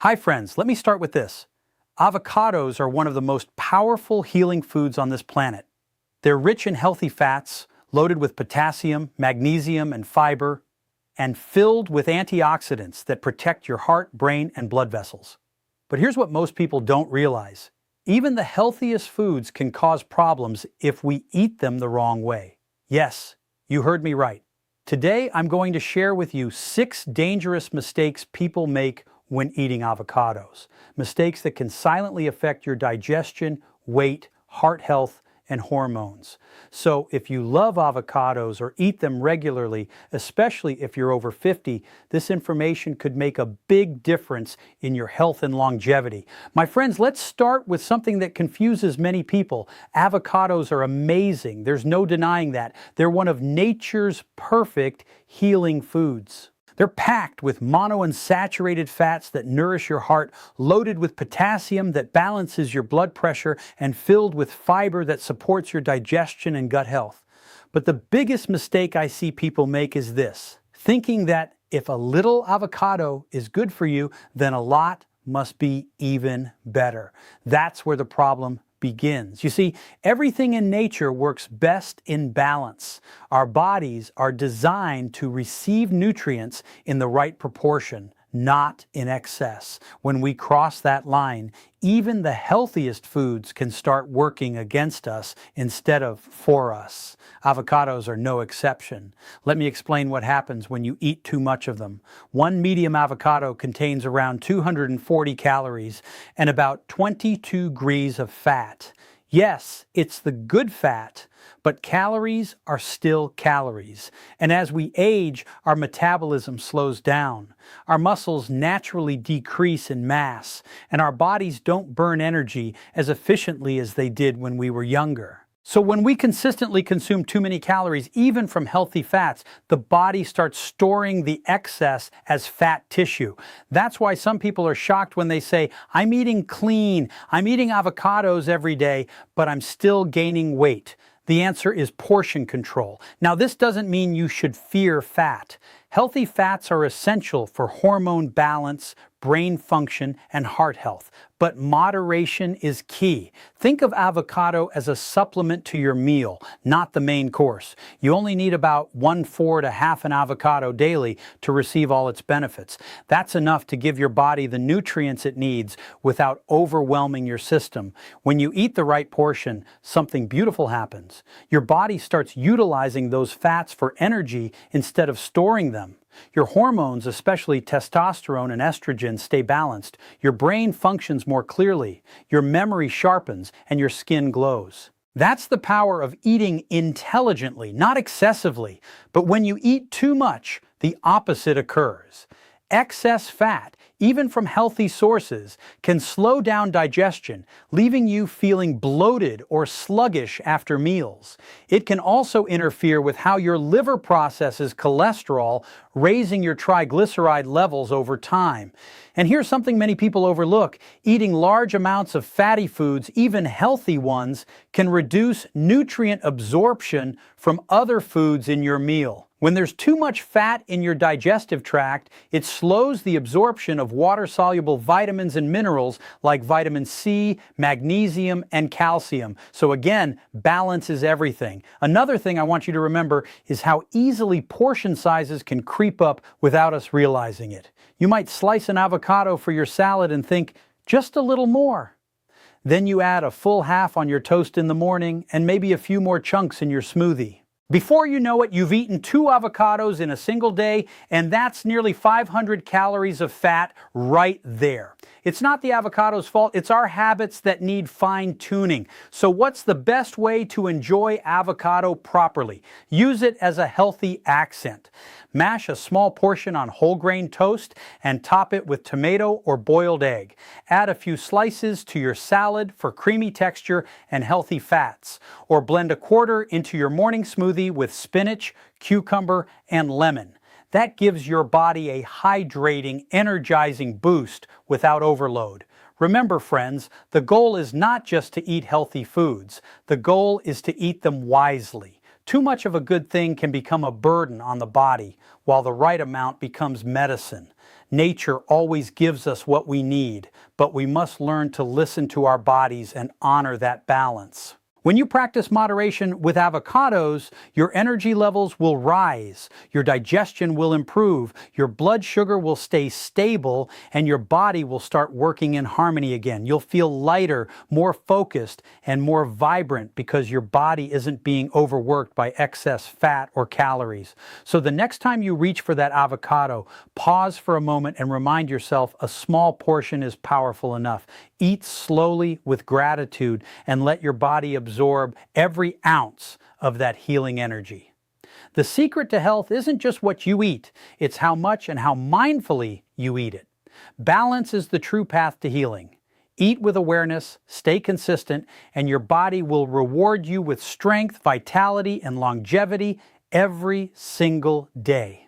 Hi friends, let me start with this. Avocados are one of the most powerful healing foods on this planet. They're rich in healthy fats, loaded with potassium, magnesium, and fiber, and filled with antioxidants that protect your heart, brain, and blood vessels. But here's what most people don't realize. Even the healthiest foods can cause problems if we eat them the wrong way. Yes, you heard me right. Today, I'm going to share with you 6 dangerous mistakes people make when eating avocados. Mistakes that can silently affect your digestion, weight, heart health, and hormones. So if you love avocados or eat them regularly, especially if you're over 50, this information could make a big difference in your health and longevity. My friends, let's start with something that confuses many people. Avocados are amazing. There's no denying that. They're one of nature's perfect healing foods. They're packed with monounsaturated fats that nourish your heart, loaded with potassium that balances your blood pressure, and filled with fiber that supports your digestion and gut health. But the biggest mistake I see people make is this: thinking that if a little avocado is good for you, then a lot must be even better. That's where the problem begins. You see, everything in nature works best in balance. Our bodies are designed to receive nutrients in the right proportion, not in excess. When we cross that line, even the healthiest foods can start working against us instead of for us. Avocados are no exception. Let me explain what happens when you eat too much of them. One medium avocado contains around 240 calories and about 22 degrees of fat. Yes, it's the good fat, but calories are still calories. And as we age, our metabolism slows down. Our muscles naturally decrease in mass, and our bodies don't burn energy as efficiently as they did when we were younger. So when we consistently consume too many calories, even from healthy fats, the body starts storing the excess as fat tissue. That's why some people are shocked when they say, "I'm eating clean, I'm eating avocados every day, but I'm still gaining weight." The answer is portion control. Now, this doesn't mean you should fear fat. Healthy fats are essential for hormone balance, brain function, and heart health. But moderation is key. Think of avocado as a supplement to your meal, not the main course. You only need about 1/4 to half an avocado daily to receive all its benefits. That's enough to give your body the nutrients it needs without overwhelming your system. When you eat the right portion, something beautiful happens. Your body starts utilizing those fats for energy instead of storing them. Your hormones, especially testosterone and estrogen, stay balanced. Your brain functions more clearly. Your memory sharpens and your skin glows. That's the power of eating intelligently, not excessively. But when you eat too much, the opposite occurs. Excess fat, even from healthy sources, can slow down digestion, leaving you feeling bloated or sluggish after meals. It can also interfere with how your liver processes cholesterol, raising your triglyceride levels over time. And here's something many people overlook: eating large amounts of fatty foods, even healthy ones, can reduce nutrient absorption from other foods in your meal. When there's too much fat in your digestive tract, it slows the absorption of water-soluble vitamins and minerals like vitamin C, magnesium, and calcium. So again, balance is everything. Another thing I want you to remember is how easily portion sizes can creep up without us realizing it. You might slice an avocado for your salad and think, just a little more. Then you add a full half on your toast in the morning and maybe a few more chunks in your smoothie. Before you know it, you've eaten 2 avocados in a single day, and that's nearly 500 calories of fat right there. It's not the avocado's fault, it's our habits that need fine-tuning. So what's the best way to enjoy avocado properly? Use it as a healthy accent. Mash a small portion on whole grain toast and top it with tomato or boiled egg. Add a few slices to your salad for creamy texture and healthy fats. Or blend a quarter into your morning smoothie with spinach, cucumber, and lemon. That gives your body a hydrating, energizing boost without overload. Remember, friends, the goal is not just to eat healthy foods. The goal is to eat them wisely. Too much of a good thing can become a burden on the body, while the right amount becomes medicine. Nature always gives us what we need, but we must learn to listen to our bodies and honor that balance. When you practice moderation with avocados, your energy levels will rise, your digestion will improve, your blood sugar will stay stable, and your body will start working in harmony again. You'll feel lighter, more focused, and more vibrant because your body isn't being overworked by excess fat or calories. So the next time you reach for that avocado, pause for a moment and remind yourself a small portion is powerful enough. Eat slowly with gratitude and let your body absorb every ounce of that healing energy. The secret to health isn't just what you eat, it's how much and how mindfully you eat it. Balance is the true path to healing. Eat with awareness, stay consistent, and your body will reward you with strength, vitality, and longevity every single day.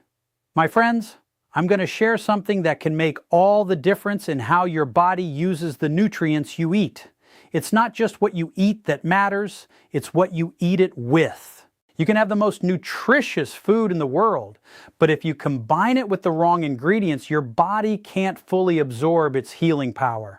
My friends, I'm going to share something that can make all the difference in how your body uses the nutrients you eat. It's not just what you eat that matters, it's what you eat it with. You can have the most nutritious food in the world, but if you combine it with the wrong ingredients, your body can't fully absorb its healing power.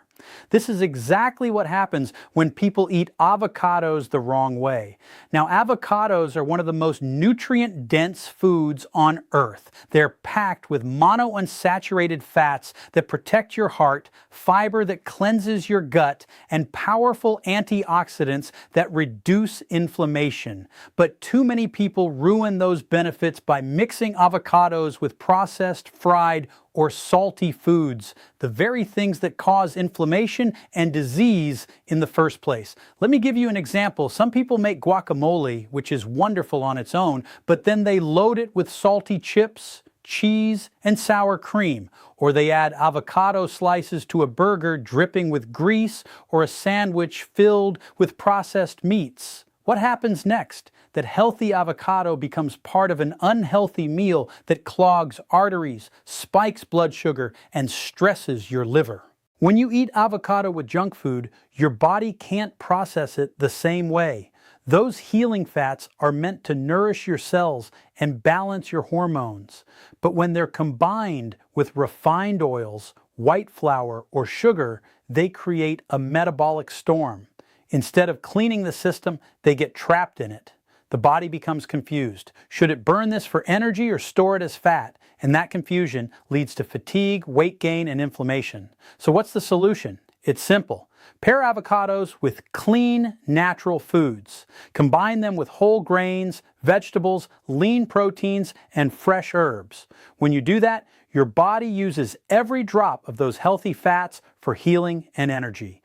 This is exactly what happens when people eat avocados the wrong way. Now, avocados are one of the most nutrient-dense foods on earth. They're packed with monounsaturated fats that protect your heart, fiber that cleanses your gut, and powerful antioxidants that reduce inflammation. But too many people ruin those benefits by mixing avocados with processed, fried, or salty foods, the very things that cause inflammation and disease in the first place. Let me give you an example. Some people make guacamole, which is wonderful on its own, but then they load it with salty chips, cheese, and sour cream, or they add avocado slices to a burger dripping with grease, or a sandwich filled with processed meats. What happens next? That healthy avocado becomes part of an unhealthy meal that clogs arteries, spikes blood sugar, and stresses your liver. When you eat avocado with junk food, your body can't process it the same way. Those healing fats are meant to nourish your cells and balance your hormones. But when they're combined with refined oils, white flour, or sugar, they create a metabolic storm. Instead of cleaning the system, they get trapped in it. The body becomes confused. Should it burn this for energy or store it as fat? And that confusion leads to fatigue, weight gain, and inflammation. So what's the solution? It's simple. Pair avocados with clean, natural foods. Combine them with whole grains, vegetables, lean proteins, and fresh herbs. When you do that, your body uses every drop of those healthy fats for healing and energy.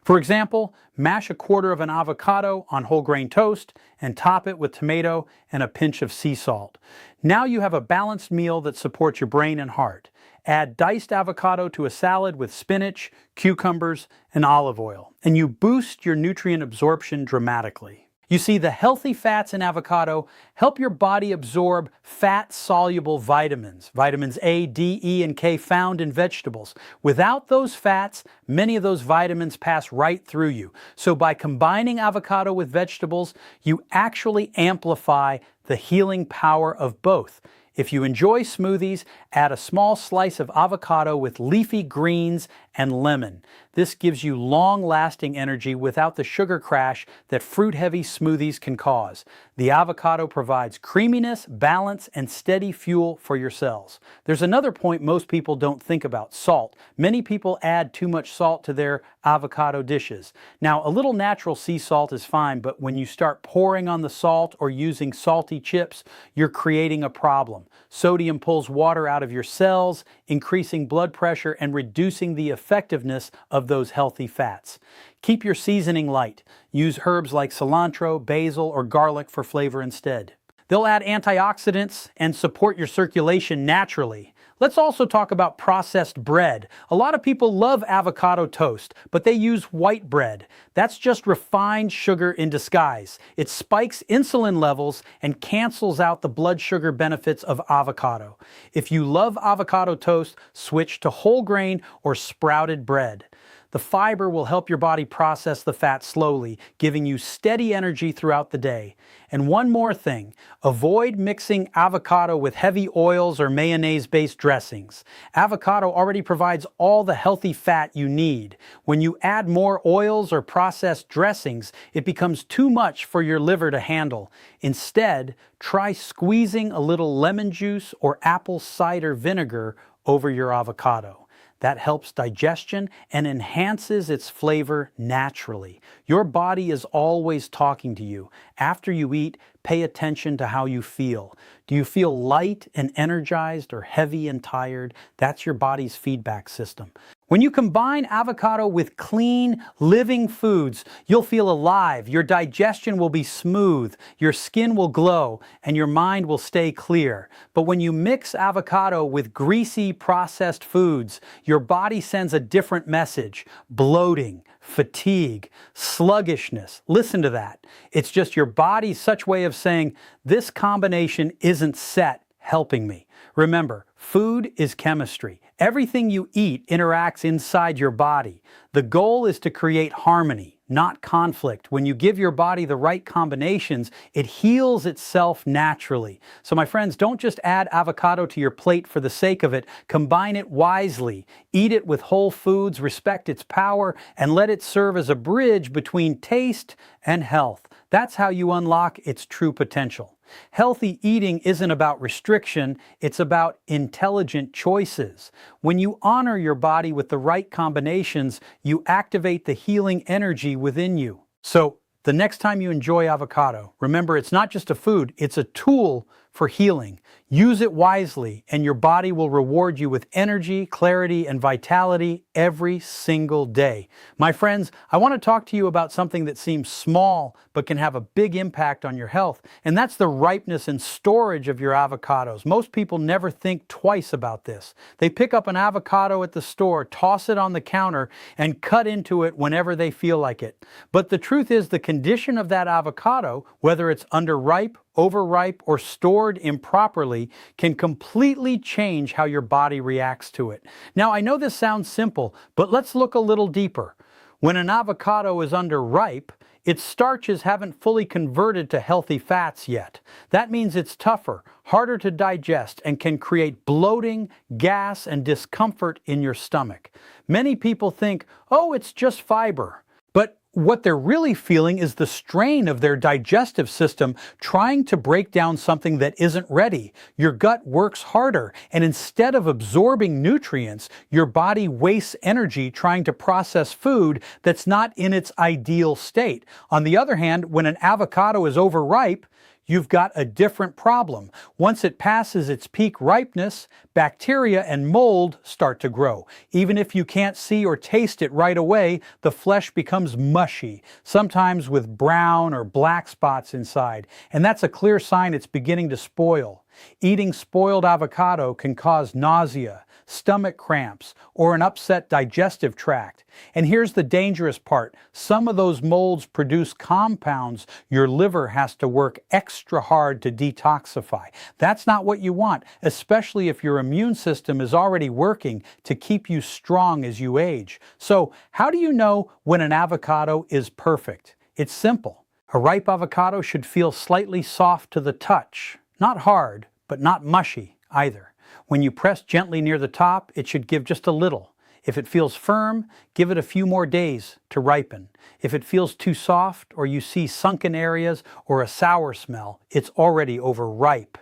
For example, mash a quarter of an avocado on whole grain toast and top it with tomato and a pinch of sea salt. Now you have a balanced meal that supports your brain and heart. Add diced avocado to a salad with spinach, cucumbers, and olive oil, and you boost your nutrient absorption dramatically. You see, the healthy fats in avocado help your body absorb fat-soluble vitamins, vitamins A, D, E, and K found in vegetables. Without those fats, many of those vitamins pass right through you. So by combining avocado with vegetables, you actually amplify the healing power of both. If you enjoy smoothies, add a small slice of avocado with leafy greens and lemon. This gives you long-lasting energy without the sugar crash that fruit-heavy smoothies can cause. The avocado provides creaminess, balance, and steady fuel for your cells. There's another point most people don't think about: salt. Many people add too much salt to their avocado dishes. Now, a little natural sea salt is fine, but when you start pouring on the salt or using salty chips, you're creating a problem. Sodium pulls water out of your cells, increasing blood pressure and reducing the effectiveness of those healthy fats. Keep your seasoning light. Use herbs like cilantro, basil, or garlic for flavor instead. They'll add antioxidants and support your circulation naturally. Let's also talk about processed bread. A lot of people love avocado toast, but they use white bread. That's just refined sugar in disguise. It spikes insulin levels and cancels out the blood sugar benefits of avocado. If you love avocado toast, switch to whole grain or sprouted bread. The fiber will help your body process the fat slowly, giving you steady energy throughout the day. And one more thing, avoid mixing avocado with heavy oils or mayonnaise-based dressings. Avocado already provides all the healthy fat you need. When you add more oils or processed dressings, it becomes too much for your liver to handle. Instead, try squeezing a little lemon juice or apple cider vinegar over your avocado. That helps digestion and enhances its flavor naturally. Your body is always talking to you. After you eat, pay attention to how you feel. Do you feel light and energized or heavy and tired? That's your body's feedback system. When you combine avocado with clean, living foods, you'll feel alive, your digestion will be smooth, your skin will glow, and your mind will stay clear. But when you mix avocado with greasy, processed foods, your body sends a different message: bloating, fatigue, sluggishness. Listen to that. It's just your body's such way of saying, this combination isn't set helping me. Remember, food is chemistry. Everything you eat interacts inside your body. The goal is to create harmony, not conflict. When you give your body the right combinations, it heals itself naturally. So my friends, don't just add avocado to your plate for the sake of it. Combine it wisely. Eat it with whole foods, respect its power, and let it serve as a bridge between taste and health. That's how you unlock its true potential. Healthy eating isn't about restriction, it's about intelligent choices. When you honor your body with the right combinations, you activate the healing energy within you. So, the next time you enjoy avocado, remember it's not just a food, it's a tool for healing. Use it wisely, and your body will reward you with energy, clarity, and vitality every single day. My friends, I want to talk to you about something that seems small but can have a big impact on your health, and that's the ripeness and storage of your avocados. Most people never think twice about this. They pick up an avocado at the store, toss it on the counter, and cut into it whenever they feel like it. But the truth is, the condition of that avocado, whether it's underripe, overripe, or stored improperly, can completely change how your body reacts to it. Now, I know this sounds simple, but let's look a little deeper. When an avocado is underripe, its starches haven't fully converted to healthy fats yet. That means it's tougher, harder to digest, and can create bloating, gas, and discomfort in your stomach. Many people think, oh, it's just fiber. But what they're really feeling is the strain of their digestive system trying to break down something that isn't ready. Your gut works harder, and instead of absorbing nutrients, your body wastes energy trying to process food that's not in its ideal state. On the other hand, when an avocado is overripe, you've got a different problem. Once it passes its peak ripeness, bacteria and mold start to grow. Even if you can't see or taste it right away, the flesh becomes mushy, sometimes with brown or black spots inside. And that's a clear sign it's beginning to spoil. Eating spoiled avocado can cause nausea, stomach cramps, or an upset digestive tract. And here's the dangerous part. Some of those molds produce compounds your liver has to work extra hard to detoxify. That's not what you want, especially if your immune system is already working to keep you strong as you age. So, how do you know when an avocado is perfect? It's simple. A ripe avocado should feel slightly soft to the touch. Not hard, but not mushy either. When you press gently near the top, it should give just a little. If it feels firm, give it a few more days to ripen. If it feels too soft, or you see sunken areas or a sour smell, it's already overripe.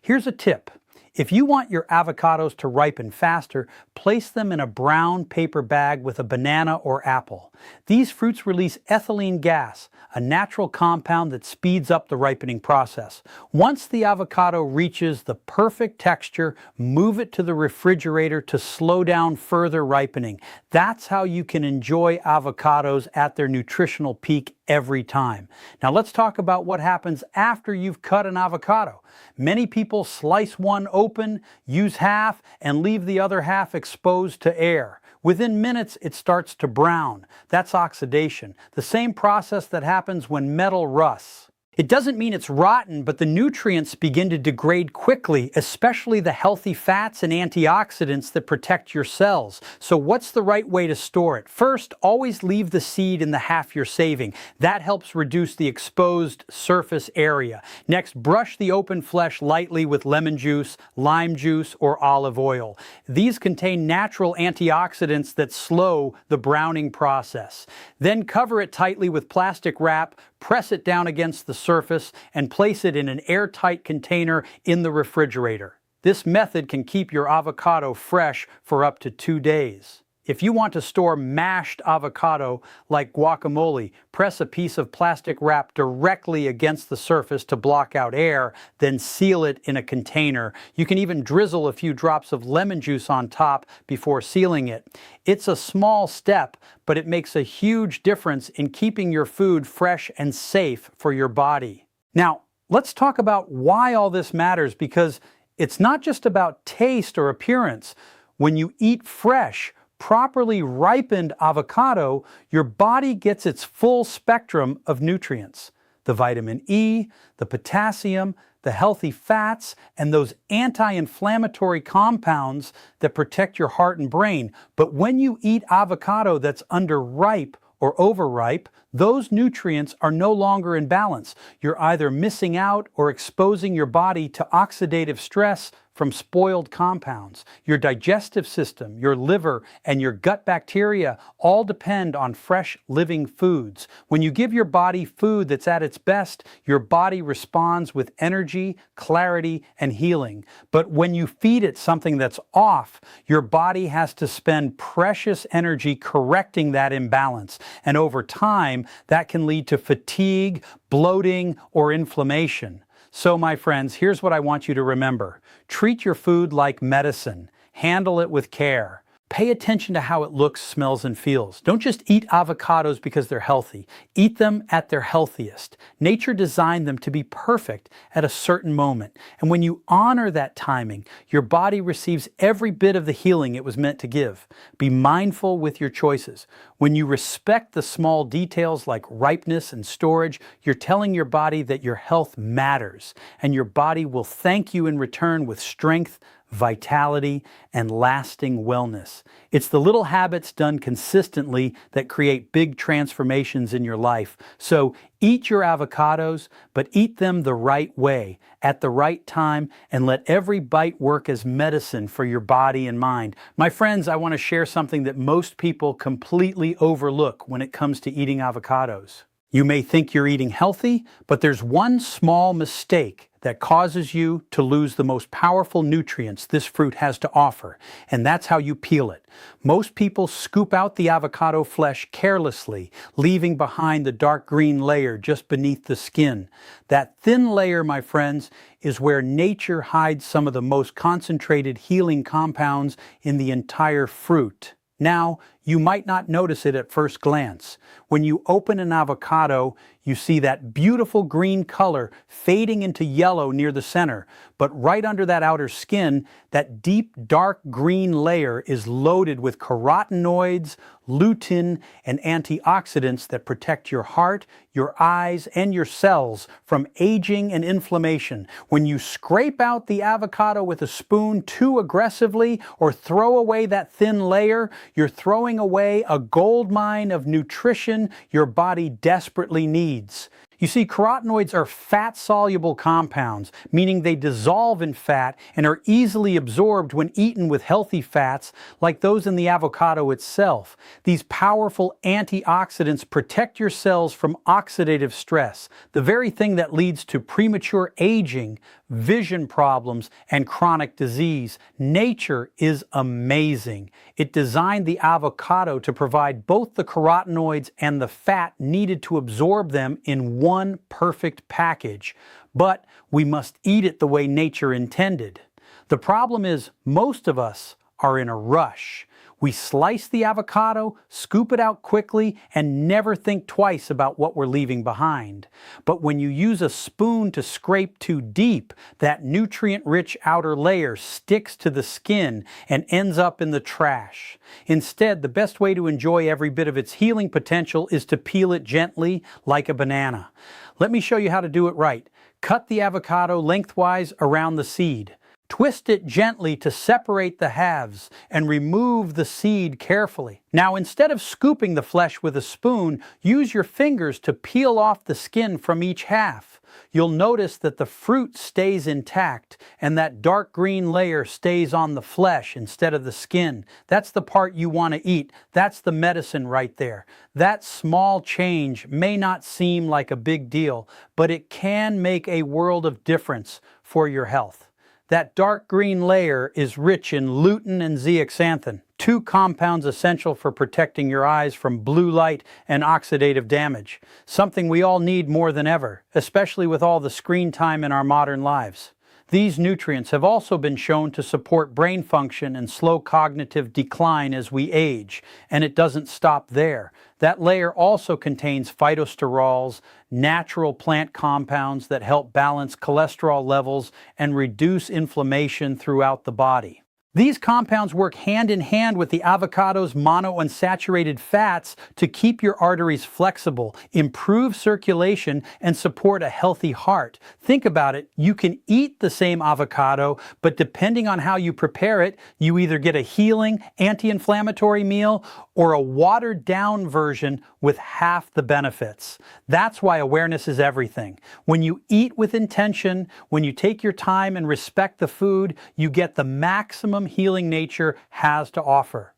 Here's a tip. If you want your avocados to ripen faster, place them in a brown paper bag with a banana or apple. These fruits release ethylene gas, a natural compound that speeds up the ripening process. Once the avocado reaches the perfect texture, move it to the refrigerator to slow down further ripening. That's how you can enjoy avocados at their nutritional peak every time. Now let's talk about what happens after you've cut an avocado. Many people slice one open, use half, and leave the other half exposed to air. Within minutes, it starts to brown. That's oxidation, the same process that happens when metal rusts. It doesn't mean it's rotten, but the nutrients begin to degrade quickly, especially the healthy fats and antioxidants that protect your cells. So what's the right way to store it? First, always leave the seed in the half you're saving. That helps reduce the exposed surface area. Next, brush the open flesh lightly with lemon juice, lime juice, or olive oil. These contain natural antioxidants that slow the browning process. Then cover it tightly with plastic wrap, press it down against the surface, and place it in an airtight container in the refrigerator. This method can keep your avocado fresh for up to 2 days. If you want to store mashed avocado like guacamole, press a piece of plastic wrap directly against the surface to block out air, then seal it in a container. You can even drizzle a few drops of lemon juice on top before sealing it. It's a small step, but it makes a huge difference in keeping your food fresh and safe for your body. Now, let's talk about why all this matters, because it's not just about taste or appearance. When you eat fresh, properly ripened avocado, your body gets its full spectrum of nutrients. The vitamin E, the potassium, the healthy fats, and those anti-inflammatory compounds that protect your heart and brain. But when you eat avocado that's underripe or overripe, those nutrients are no longer in balance. You're either missing out or exposing your body to oxidative stress from spoiled compounds. Your digestive system, your liver, and your gut bacteria all depend on fresh living foods. When you give your body food that's at its best, your body responds with energy, clarity, and healing. But when you feed it something that's off, your body has to spend precious energy correcting that imbalance. And over time, that can lead to fatigue, bloating, or inflammation. So, my friends, here's what I want you to remember. Treat your food like medicine. Handle it with care. Pay attention to how it looks, smells, and feels. Don't just eat avocados because they're healthy. Eat them at their healthiest. Nature designed them to be perfect at a certain moment. And when you honor that timing, your body receives every bit of the healing it was meant to give. Be mindful with your choices. When you respect the small details like ripeness and storage, you're telling your body that your health matters, and your body will thank you in return with strength, vitality, and lasting wellness. It's the little habits done consistently that create big transformations in your life. So eat your avocados, but eat them the right way, at the right time, and let every bite work as medicine for your body and mind. My friends, I want to share something that most people completely overlook when it comes to eating avocados. You may think you're eating healthy, but there's one small mistake that causes you to lose the most powerful nutrients this fruit has to offer, and that's how you peel it. Most people scoop out the avocado flesh carelessly, leaving behind the dark green layer just beneath the skin. That thin layer, my friends, is where nature hides some of the most concentrated healing compounds in the entire fruit. Now, you might not notice it at first glance. When you open an avocado, you see that beautiful green color fading into yellow near the center. But right under that outer skin, that deep dark green layer is loaded with carotenoids, lutein, and antioxidants that protect your heart, your eyes, and your cells from aging and inflammation. When you scrape out the avocado with a spoon too aggressively or throw away that thin layer, you're throwing away a gold mine of nutrition your body desperately needs. You see, carotenoids are fat-soluble compounds, meaning they dissolve in fat and are easily absorbed when eaten with healthy fats like those in the avocado itself. These powerful antioxidants protect your cells from oxidative stress, the very thing that leads to premature aging, vision problems, and chronic disease. Nature is amazing. It designed the avocado to provide both the carotenoids and the fat needed to absorb them in one perfect package. But we must eat it the way nature intended. The problem is, most of us are in a rush. We slice the avocado, scoop it out quickly, and never think twice about what we're leaving behind. But when you use a spoon to scrape too deep, that nutrient-rich outer layer sticks to the skin and ends up in the trash. Instead, the best way to enjoy every bit of its healing potential is to peel it gently like a banana. Let me show you how to do it right. Cut the avocado lengthwise around the seed. Twist it gently to separate the halves and remove the seed carefully. Now, instead of scooping the flesh with a spoon, use your fingers to peel off the skin from each half. You'll notice that the fruit stays intact and that dark green layer stays on the flesh instead of the skin. That's the part you want to eat. That's the medicine right there. That small change may not seem like a big deal, but it can make a world of difference for your health. That dark green layer is rich in lutein and zeaxanthin, two compounds essential for protecting your eyes from blue light and oxidative damage, something we all need more than ever, especially with all the screen time in our modern lives. These nutrients have also been shown to support brain function and slow cognitive decline as we age, and it doesn't stop there. That layer also contains phytosterols, natural plant compounds that help balance cholesterol levels and reduce inflammation throughout the body. These compounds work hand in hand with the avocado's monounsaturated fats to keep your arteries flexible, improve circulation, and support a healthy heart. Think about it, you can eat the same avocado, but depending on how you prepare it, you either get a healing, anti-inflammatory meal or a watered-down version with half the benefits. That's why awareness is everything. When you eat with intention, when you take your time and respect the food, you get the maximum healing nature has to offer.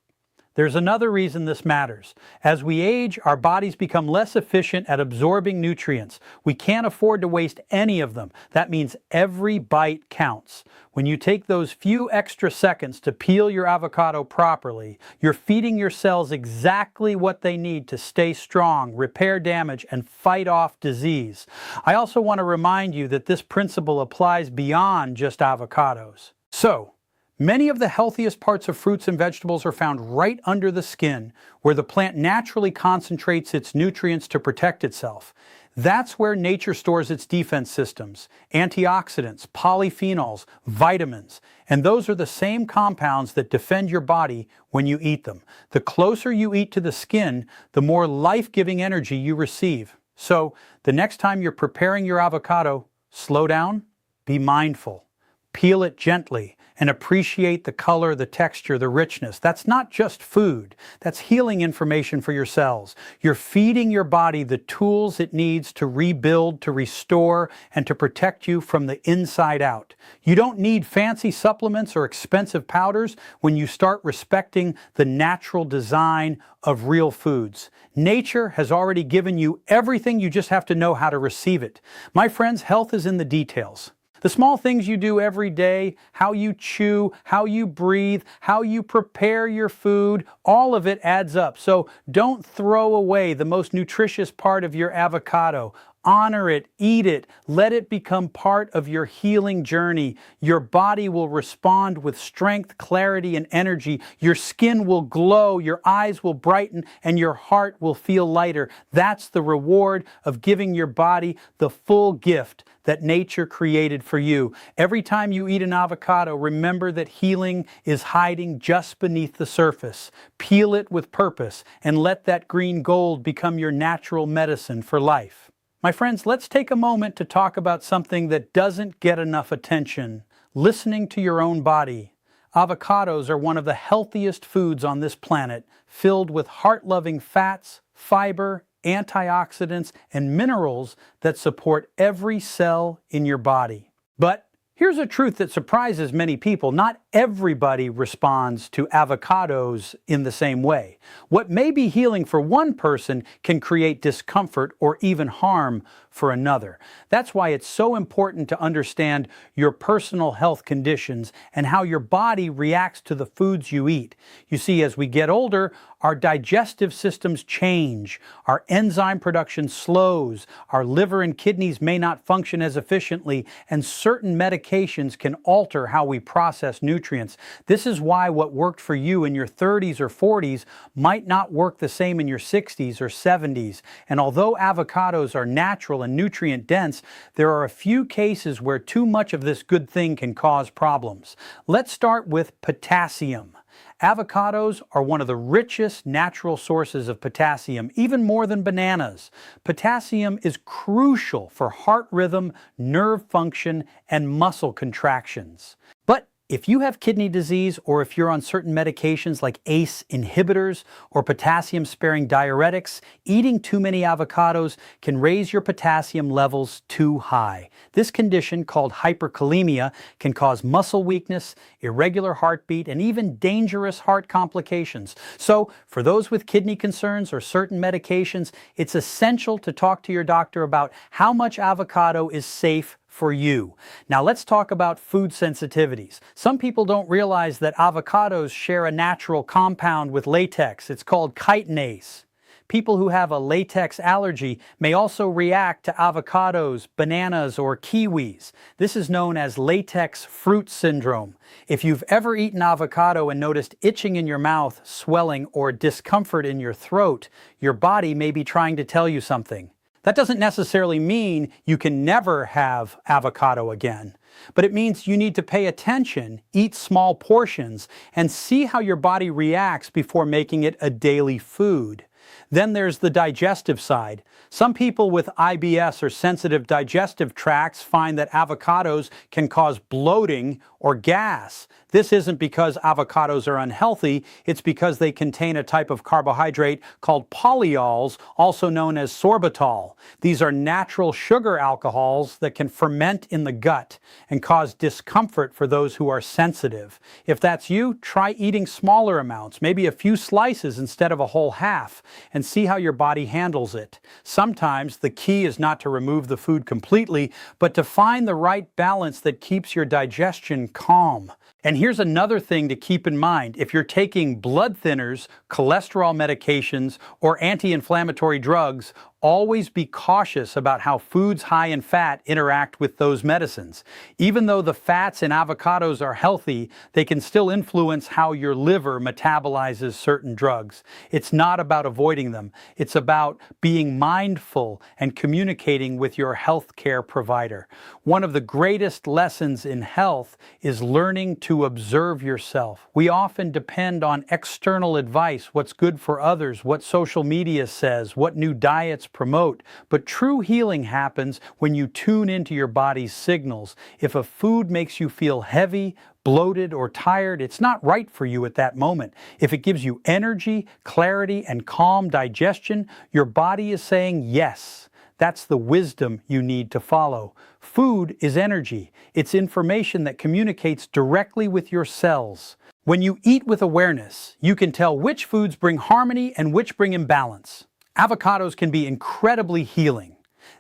There's another reason this matters. As we age, our bodies become less efficient at absorbing nutrients. We can't afford to waste any of them. That means every bite counts. When you take those few extra seconds to peel your avocado properly, you're feeding your cells exactly what they need to stay strong, repair damage, and fight off disease. I also want to remind you that this principle applies beyond just avocados. So, many of the healthiest parts of fruits and vegetables are found right under the skin, where the plant naturally concentrates its nutrients to protect itself. That's where nature stores its defense systems, antioxidants, polyphenols, vitamins, and those are the same compounds that defend your body when you eat them. The closer you eat to the skin, the more life-giving energy you receive. So, the next time you're preparing your avocado, slow down, be mindful, peel it gently, and appreciate the color, the texture, the richness. That's not just food. That's healing information for your cells. You're feeding your body the tools it needs to rebuild, to restore, and to protect you from the inside out. You don't need fancy supplements or expensive powders when you start respecting the natural design of real foods. Nature has already given you everything, you just have to know how to receive it. My friends, health is in the details. The small things you do every day, how you chew, how you breathe, how you prepare your food, all of it adds up. So don't throw away the most nutritious part of your avocado. Honor it, eat it, let it become part of your healing journey. Your body will respond with strength, clarity, and energy. Your skin will glow, your eyes will brighten, and your heart will feel lighter. That's the reward of giving your body the full gift that nature created for you. Every time you eat an avocado, remember that healing is hiding just beneath the surface. Peel it with purpose and let that green gold become your natural medicine for life. My friends, let's take a moment to talk about something that doesn't get enough attention: listening to your own body. Avocados are one of the healthiest foods on this planet, filled with heart-loving fats, fiber, antioxidants, and minerals that support every cell in your body. But here's a truth that surprises many people. Not everybody responds to avocados in the same way. What may be healing for one person can create discomfort or even harm for another. That's why it's so important to understand your personal health conditions and how your body reacts to the foods you eat. You see, as we get older, our digestive systems change, our enzyme production slows, our liver and kidneys may not function as efficiently, and certain medications can alter how we process nutrients. This is why what worked for you in your 30s or 40s might not work the same in your 60s or 70s. And although avocados are natural and nutrient dense, there are a few cases where too much of this good thing can cause problems. Let's start with potassium. Avocados are one of the richest natural sources of potassium, even more than bananas. Potassium is crucial for heart rhythm, nerve function, and muscle contractions. But if you have kidney disease, or if you're on certain medications like ACE inhibitors or potassium-sparing diuretics, eating too many avocados can raise your potassium levels too high. This condition, called hyperkalemia, can cause muscle weakness, irregular heartbeat, and even dangerous heart complications. So, for those with kidney concerns or certain medications, it's essential to talk to your doctor about how much avocado is safe for you. Now let's talk about food sensitivities. Some people don't realize that avocados share a natural compound with latex. It's called chitinase. People who have a latex allergy may also react to avocados, bananas, or kiwis. This is known as latex fruit syndrome. If you've ever eaten avocado and noticed itching in your mouth, swelling, or discomfort in your throat, your body may be trying to tell you something. That doesn't necessarily mean you can never have avocado again, but it means you need to pay attention, eat small portions, and see how your body reacts before making it a daily food. Then there's the digestive side. Some people with IBS or sensitive digestive tracts find that avocados can cause bloating or gas. This isn't because avocados are unhealthy, it's because they contain a type of carbohydrate called polyols, also known as sorbitol. These are natural sugar alcohols that can ferment in the gut and cause discomfort for those who are sensitive. If that's you, try eating smaller amounts, maybe a few slices instead of a whole half, and see how your body handles it. Sometimes the key is not to remove the food completely, but to find the right balance that keeps your digestion calm. And here's another thing to keep in mind. If you're taking blood thinners, cholesterol medications, or anti-inflammatory drugs, always be cautious about how foods high in fat interact with those medicines. Even though the fats in avocados are healthy, they can still influence how your liver metabolizes certain drugs. It's not about avoiding them. It's about being mindful and communicating with your healthcare provider. One of the greatest lessons in health is learning to observe yourself. We often depend on external advice, what's good for others, what social media says, what new diets promote, but true healing happens when you tune into your body's signals. If a food makes you feel heavy, bloated, or tired, it's not right for you at that moment. If it gives you energy, clarity, and calm digestion, your body is saying yes. That's the wisdom you need to follow. Food is energy. It's information that communicates directly with your cells. When you eat with awareness, you can tell which foods bring harmony and which bring imbalance. Avocados can be incredibly healing.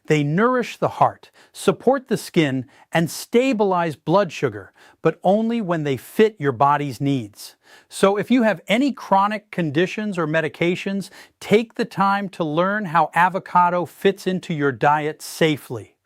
They nourish the heart, support the skin, and stabilize blood sugar, but only when they fit your body's needs. So if you have any chronic conditions or medications, take the time to learn how avocado fits into your diet safely.